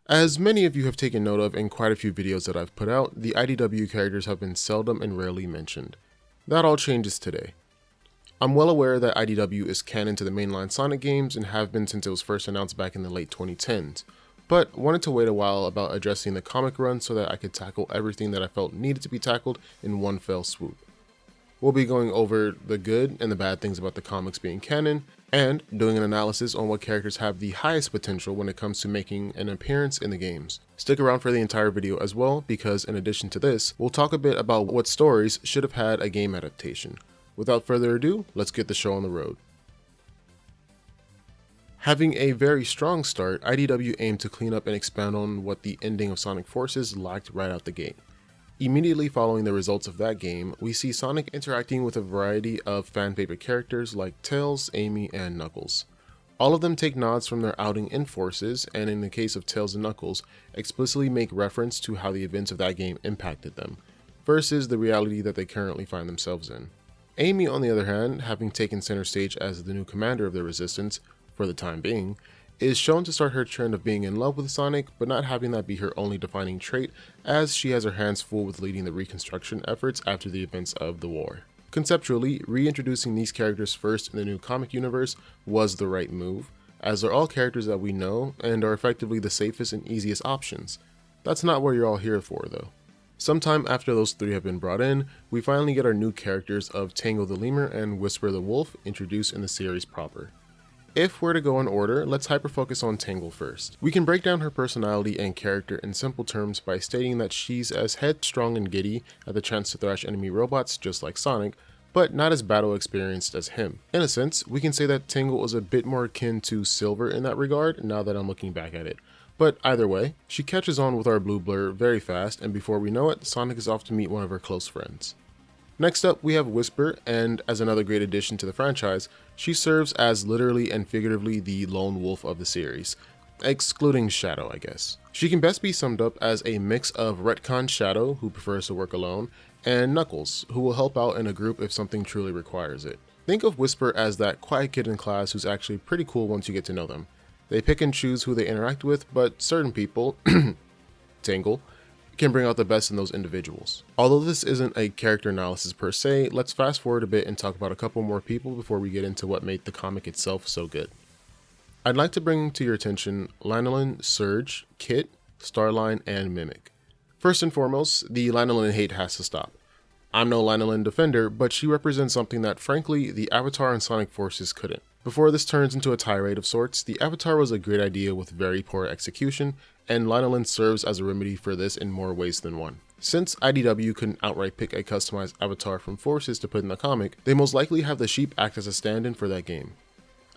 As many of you have taken note of in quite a few videos that I've put out, the IDW characters have been seldom and rarely mentioned. That all changes today. I'm well aware that IDW is canon to the mainline Sonic games and have been since it was first announced back in the late 2010s, but wanted to wait a while about addressing the comic run so that I could tackle everything that I felt needed to be tackled in one fell swoop. We'll be going over the good and the bad things about the comics being canon, and doing an analysis on what characters have the highest potential when it comes to making an appearance in the games. Stick around for the entire video as well, because in addition to this, we'll talk a bit about what stories should have had a game adaptation. Without further ado, let's get the show on the road. Having a very strong start, IDW aimed to clean up and expand on what the ending of Sonic Forces lacked right out the gate. Immediately following the results of that game, we see Sonic interacting with a variety of fan favorite characters like Tails, Amy, and Knuckles. All of them take nods from their outing in Forces, and in the case of Tails and Knuckles, explicitly make reference to how the events of that game impacted them, versus the reality that they currently find themselves in. Amy, on the other hand, having taken center stage as the new commander of the Resistance, for the time being, is shown to start her trend of being in love with Sonic, but not having that be her only defining trait, as she has her hands full with leading the reconstruction efforts after the events of the war. Conceptually, reintroducing these characters first in the new comic universe was the right move, as they're all characters that we know and are effectively the safest and easiest options. That's not what you're all here for though. Sometime after those three have been brought in, we finally get our new characters of Tango the Lemur and Whisper the Wolf introduced in the series proper. If we're to go in order, let's hyper-focus on Tangle first. We can break down her personality and character in simple terms by stating that she's as headstrong and giddy at the chance to thrash enemy robots just like Sonic, but not as battle experienced as him. In a sense, we can say that Tangle is a bit more akin to Silver in that regard now that I'm looking back at it. But either way, she catches on with our Blue Blur very fast, and before we know it, Sonic is off to meet one of her close friends. Next up, we have Whisper, and as another great addition to the franchise, she serves as literally and figuratively the lone wolf of the series, excluding Shadow, I guess. She can best be summed up as a mix of retcon Shadow, who prefers to work alone, and Knuckles, who will help out in a group if something truly requires it. Think of Whisper as that quiet kid in class who's actually pretty cool once you get to know them. They pick and choose who they interact with, but certain people, Tangle, can bring out the best in those individuals. Although this isn't a character analysis per se, let's fast forward a bit and talk about a couple more people before we get into what made the comic itself so good. I'd like to bring to your attention Lanolin, Surge, Kit, Starline, and Mimic. First and foremost, the Lanolin hate has to stop. I'm no Lanolin defender, but she represents something that frankly the Avatar and Sonic Forces couldn't. Before this turns into a tirade of sorts, the Avatar was a great idea with very poor execution, and Lanolin serves as a remedy for this in more ways than one. Since IDW couldn't outright pick a customized avatar from Forces to put in the comic, they most likely have the sheep act as a stand-in for that game.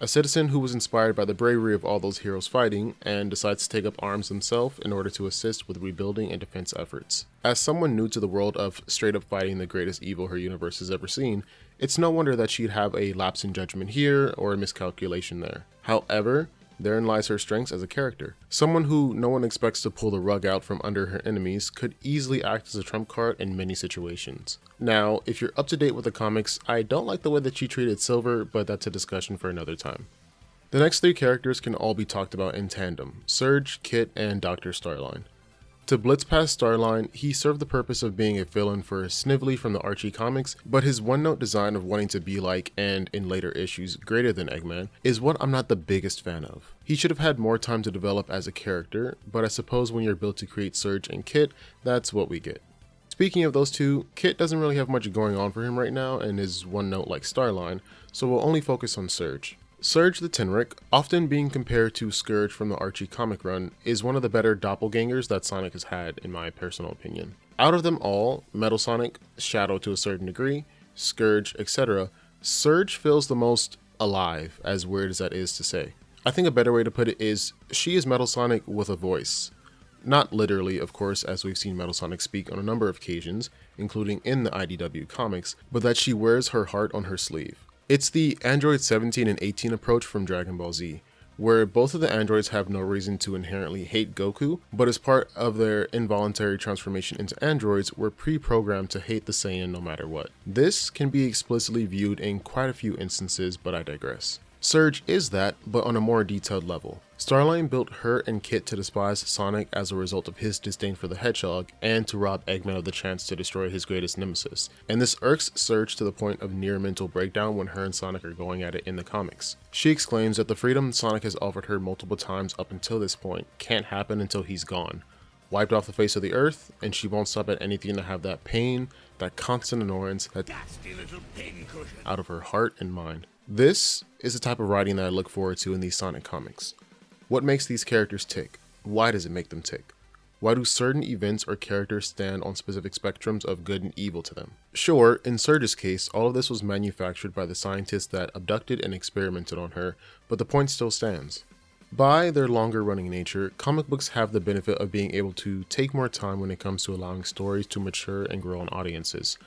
A citizen who was inspired by the bravery of all those heroes fighting, and decides to take up arms himself in order to assist with rebuilding and defense efforts. As someone new to the world of straight up fighting the greatest evil her universe has ever seen, it's no wonder that she'd have a lapse in judgment here or a miscalculation there. However, therein lies her strengths as a character. Someone who no one expects to pull the rug out from under her enemies could easily act as a trump card in many situations. Now, if you're up to date with the comics, I don't like the way that she treated Silver, but that's a discussion for another time. The next three characters can all be talked about in tandem: Surge, Kit, and Dr. Starline. To blitz past Starline, he served the purpose of being a villain for Snively from the Archie comics, but his one-note design of wanting to be like, and in later issues, greater than Eggman, is what I'm not the biggest fan of. He should have had more time to develop as a character, but I suppose when you're built to create Surge and Kit, that's what we get. Speaking of those two, Kit doesn't really have much going on for him right now and is one-note like Starline, so we'll only focus on Surge. Surge the Tenric, often being compared to Scourge from the Archie comic run, is one of the better doppelgangers that Sonic has had in my personal opinion. Out of them all, Metal Sonic, Shadow to a certain degree, Scourge, etc., Surge feels the most alive, as weird as that is to say. I think a better way to put it is, she is Metal Sonic with a voice. Not literally, of course, as we've seen Metal Sonic speak on a number of occasions, including in the IDW comics, but that she wears her heart on her sleeve. It's the Android 17 and 18 approach from Dragon Ball Z, where both of the androids have no reason to inherently hate Goku, but as part of their involuntary transformation into androids, were pre-programmed to hate the Saiyan no matter what. This can be explicitly viewed in quite a few instances, but I digress. Surge is that, but on a more detailed level. Starline built her and Kit to despise Sonic as a result of his disdain for the Hedgehog and to rob Eggman of the chance to destroy his greatest nemesis, and this irks Surge to the point of near mental breakdown when her and Sonic are going at it in the comics. She exclaims that the freedom Sonic has offered her multiple times up until this point can't happen until he's gone, wiped off the face of the earth, and she won't stop at anything to have that pain, that constant annoyance, that out of her heart and mind. This is the type of writing that I look forward to in these Sonic comics. What makes these characters tick? Why does it make them tick? Why do certain events or characters stand on specific spectrums of good and evil to them? Sure, in Surge's case, all of this was manufactured by the scientists that abducted and experimented on her, but the point still stands. By their longer running nature, comic books have the benefit of being able to take more time when it comes to allowing stories to mature and grow on audiences.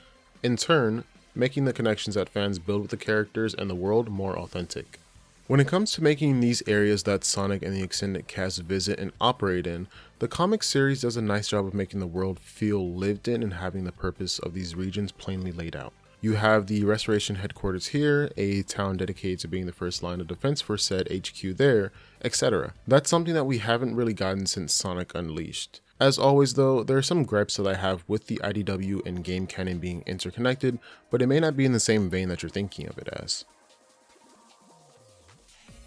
In turn, making the connections that fans build with the characters and the world more authentic. When it comes to making these areas that Sonic and the extended cast visit and operate in, the comic series does a nice job of making the world feel lived in and having the purpose of these regions plainly laid out. You have the Restoration headquarters here, a town dedicated to being the first line of defense for said HQ there, etc. That's something that we haven't really gotten since Sonic Unleashed. As always though, there are some gripes that I have with the IDW and game canon being interconnected, but it may not be in the same vein that you're thinking of it as.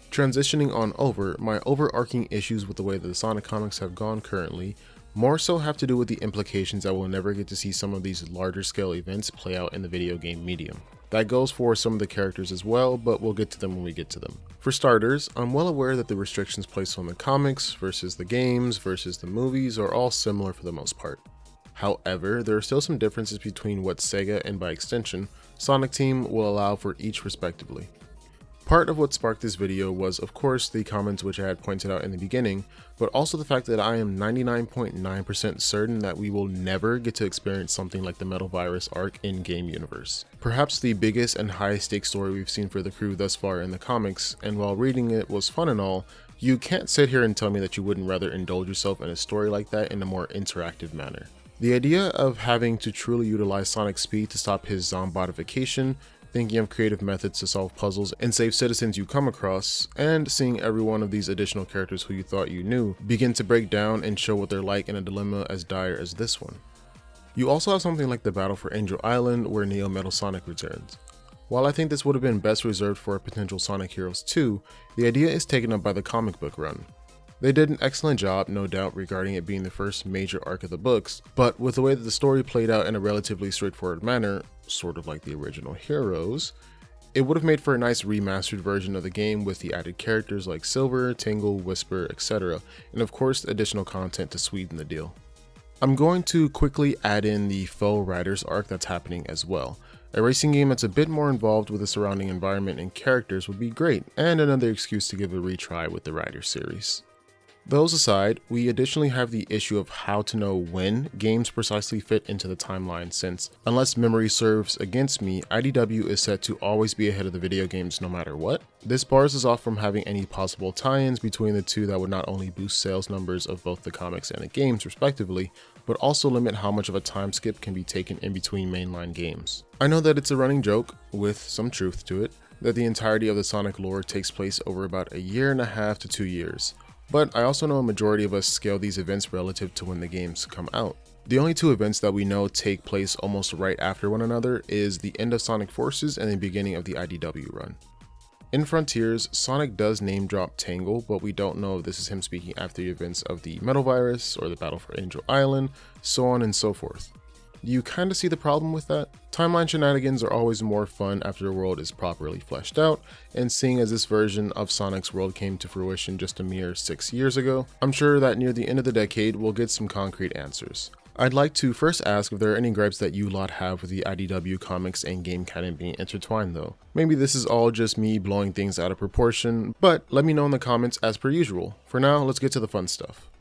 Transitioning on over, my overarching issues with the way that the Sonic comics have gone currently more so have to do with the implications that we'll never get to see some of these larger scale events play out in the video game medium. That goes for some of the characters as well, but we'll get to them when we get to them. For starters, I'm well aware that the restrictions placed on the comics versus the games versus the movies are all similar for the most part. However, there are still some differences between what Sega and by extension, Sonic Team will allow for each respectively. Part of what sparked this video was of course the comments which I had pointed out in the beginning, but also the fact that I am 99.9% certain that we will never get to experience something like the Metal Virus arc in game universe. Perhaps the biggest and highest stakes story we've seen for the crew thus far in the comics, and while reading it was fun and all, you can't sit here and tell me that you wouldn't rather indulge yourself in a story like that in a more interactive manner. The idea of having to truly utilize Sonic's speed to stop his zombotification, thinking of creative methods to solve puzzles and save citizens you come across, and seeing every one of these additional characters who you thought you knew begin to break down and show what they're like in a dilemma as dire as this one. You also have something like the battle for Angel Island where Neo Metal Sonic returns. While I think this would have been best reserved for a potential Sonic Heroes 2, the idea is taken up by the comic book run. They did an excellent job, no doubt, regarding it being the first major arc of the books, but with the way that the story played out in a relatively straightforward manner, sort of like the original Heroes, it would have made for a nice remastered version of the game with the added characters like Silver, Tingle, Whisper, etc., and of course additional content to sweeten the deal. I'm going to quickly add in the faux Riders arc that's happening as well. A racing game that's a bit more involved with the surrounding environment and characters would be great, and another excuse to give a retry with the Riders series. Those aside, we additionally have the issue of how to know when games precisely fit into the timeline since, unless memory serves against me, IDW is set to always be ahead of the video games no matter what. This bars us off from having any possible tie-ins between the two that would not only boost sales numbers of both the comics and the games respectively, but also limit how much of a time skip can be taken in between mainline games. I know that it's a running joke, with some truth to it, that the entirety of the Sonic lore takes place over about a year and a half to 2 years. But I also know a majority of us scale these events relative to when the games come out. The only two events that we know take place almost right after one another is the end of Sonic Forces and the beginning of the IDW run. In Frontiers, Sonic does name drop Tangle, but we don't know if this is him speaking after the events of the Metal Virus or the Battle for Angel Island, so on and so forth. You kinda see the problem with that? Timeline shenanigans are always more fun after a world is properly fleshed out, and seeing as this version of Sonic's world came to fruition just a mere 6 years ago, I'm sure that near the end of the decade we'll get some concrete answers. I'd like to first ask if there are any gripes that you lot have with the IDW comics and game canon being intertwined though. Maybe this is all just me blowing things out of proportion, but let me know in the comments as per usual. For now, let's get to the fun stuff.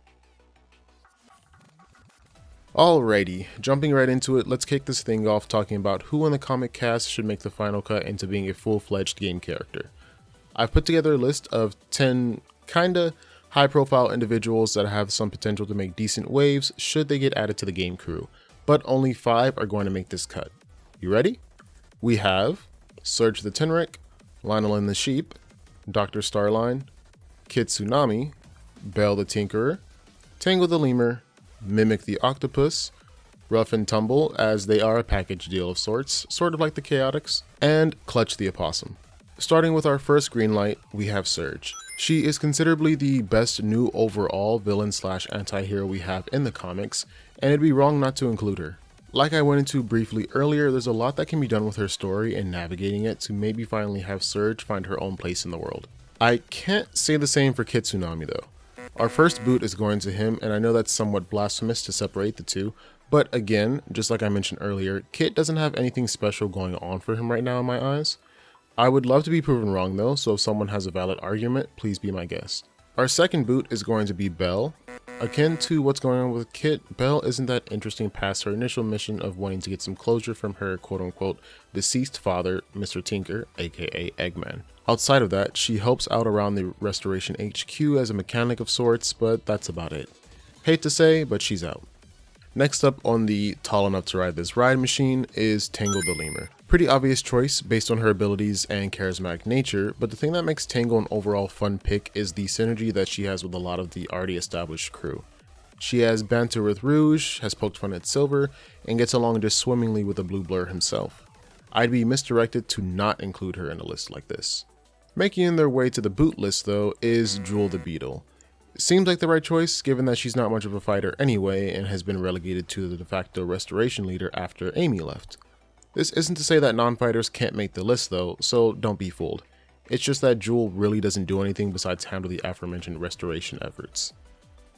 Alrighty, jumping right into it, let's kick this thing off talking about who in the comic cast should make the final cut into being a full-fledged game character. I've put together a list of 10 kinda high-profile individuals that have some potential to make decent waves should they get added to the game crew, but only 5 are going to make this cut. You ready? We have Surge the Tenrec, Lanolin the Sheep, Dr. Starline, Kid Tsunami, Belle the Tinkerer, Tangle the Lemur, Mimic the Octopus, Rough and Tumble, as they are a package deal of sorts, sort of like the Chaotix, and Clutch the Opossum. Starting with our first green light, we have Surge. She is considerably the best new overall villain slash anti-hero we have in the comics, and it'd be wrong not to include her. Like I went into briefly earlier, there's a lot that can be done with her story and navigating it to maybe finally have Surge find her own place in the world. I can't say the same for Kid Tsunami though. Our first boot is going to him, and I know that's somewhat blasphemous to separate the two, but again, just like I mentioned earlier, Kit doesn't have anything special going on for him right now in my eyes. I would love to be proven wrong though, so if someone has a valid argument, please be my guest. Our second boot is going to be Belle. Akin to what's going on with Kit, Belle isn't that interesting past her initial mission of wanting to get some closure from her quote-unquote deceased father, Mr. Tinker, aka Eggman. Outside of that, she helps out around the Restoration HQ as a mechanic of sorts, but that's about it. Hate to say, but she's out. Next up on the tall enough to ride this ride machine is Tangle the Lemur. Pretty obvious choice based on her abilities and charismatic nature, but the thing that makes Tangle an overall fun pick is the synergy that she has with a lot of the already established crew. She has banter with Rouge, has poked fun at Silver, and gets along just swimmingly with the Blue Blur himself. I'd be misdirected to not include her in a list like this. Making their way to the boot list though is Jewel the Beetle. Seems like the right choice given that she's not much of a fighter anyway and has been relegated to the de facto restoration leader after Amy left. This isn't to say that non-fighters can't make the list though, so don't be fooled. It's just that Jewel really doesn't do anything besides handle the aforementioned restoration efforts.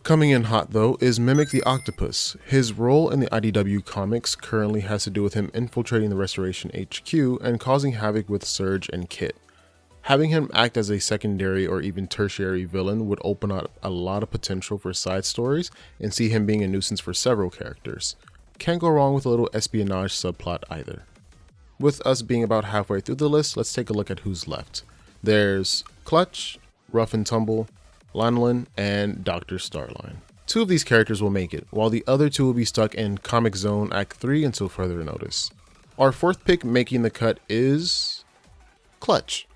Coming in hot though is Mimic the Octopus. His role in the IDW comics currently has to do with him infiltrating the Restoration HQ and causing havoc with Surge and Kit. Having him act as a secondary or even tertiary villain would open up a lot of potential for side stories and see him being a nuisance for several characters. Can't go wrong with a little espionage subplot either. With us being about halfway through the list, let's take a look at who's left. There's Clutch, Rough and Tumble, Lanolin, and Dr. Starline. Two of these characters will make it, while the other two will be stuck in Comic Zone Act 3 until further notice. Our fourth pick making the cut is Clutch.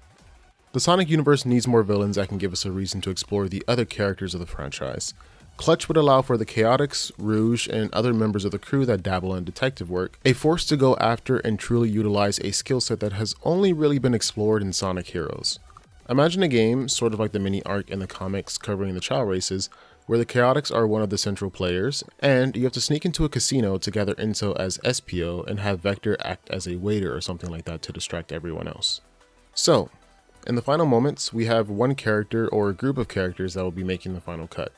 The Sonic universe needs more villains that can give us a reason to explore the other characters of the franchise. Clutch would allow for the Chaotix, Rouge, and other members of the crew that dabble in detective work a force to go after and truly utilize a skill set that has only really been explored in Sonic Heroes. Imagine a game, sort of like the mini arc in the comics covering the Chow races, where the Chaotix are one of the central players, and you have to sneak into a casino to gather intel as SPO and have Vector act as a waiter or something like that to distract everyone else. So, in the final moments, we have one character or a group of characters that will be making the final cut.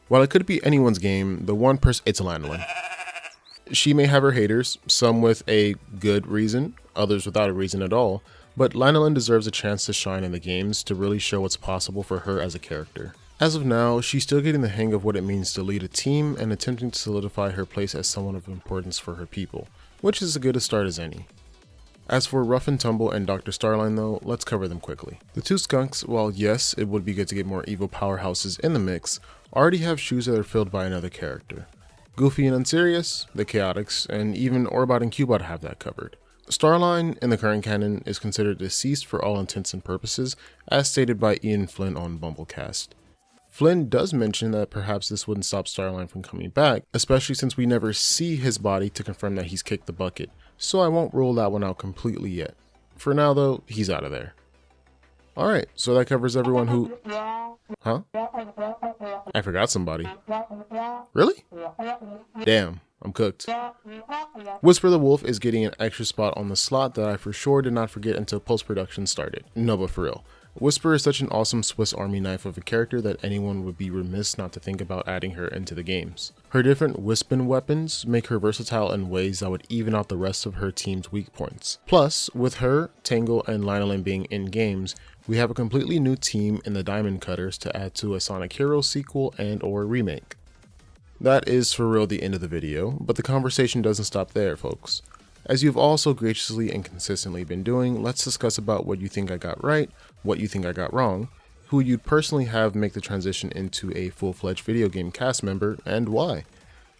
While it could be anyone's game, the one person, it's Lanolin. She may have her haters, some with a good reason, others without a reason at all, but Lanolin deserves a chance to shine in the games to really show what's possible for her as a character. As of now, she's still getting the hang of what it means to lead a team and attempting to solidify her place as someone of importance for her people, which is as good a start as any. As for Rough and Tumble and Dr. Starline though, let's cover them quickly. The two skunks, while yes, it would be good to get more evil powerhouses in the mix, already have shoes that are filled by another character. Goofy and Unserious, the Chaotix, and even Orbot and Cubot have that covered. Starline, in the current canon, is considered deceased for all intents and purposes, as stated by Ian Flynn on Bumblecast. Flynn does mention that perhaps this wouldn't stop Starline from coming back, especially since we never see his body to confirm that he's kicked the bucket, so I won't rule that one out completely yet. For now though, he's out of there. Alright, so that covers everyone who... Huh? I forgot somebody. Really? Damn, I'm cooked. Whisper the Wolf is getting an extra spot on the slot that I for sure did not forget until post-production started. No, but for real. Whisper is such an awesome Swiss Army knife of a character that anyone would be remiss not to think about adding her into the games. Her different Wispin weapons make her versatile in ways that would even out the rest of her team's weak points. Plus, with her, Tangle, and Lanolin being in games, we have a completely new team in the Diamond Cutters to add to a Sonic Heroes sequel and or remake. That is for real the end of the video, but the conversation doesn't stop there, folks. As you've all so graciously and consistently been doing, let's discuss about what you think I got right, what you think I got wrong, who you'd personally have make the transition into a full-fledged video game cast member, and why.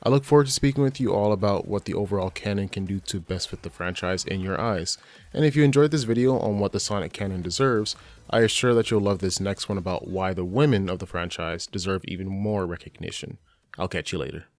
I look forward to speaking with you all about what the overall canon can do to best fit the franchise in your eyes. And if you enjoyed this video on what the Sonic canon deserves, I assure that you'll love this next one about why the women of the franchise deserve even more recognition. I'll catch you later.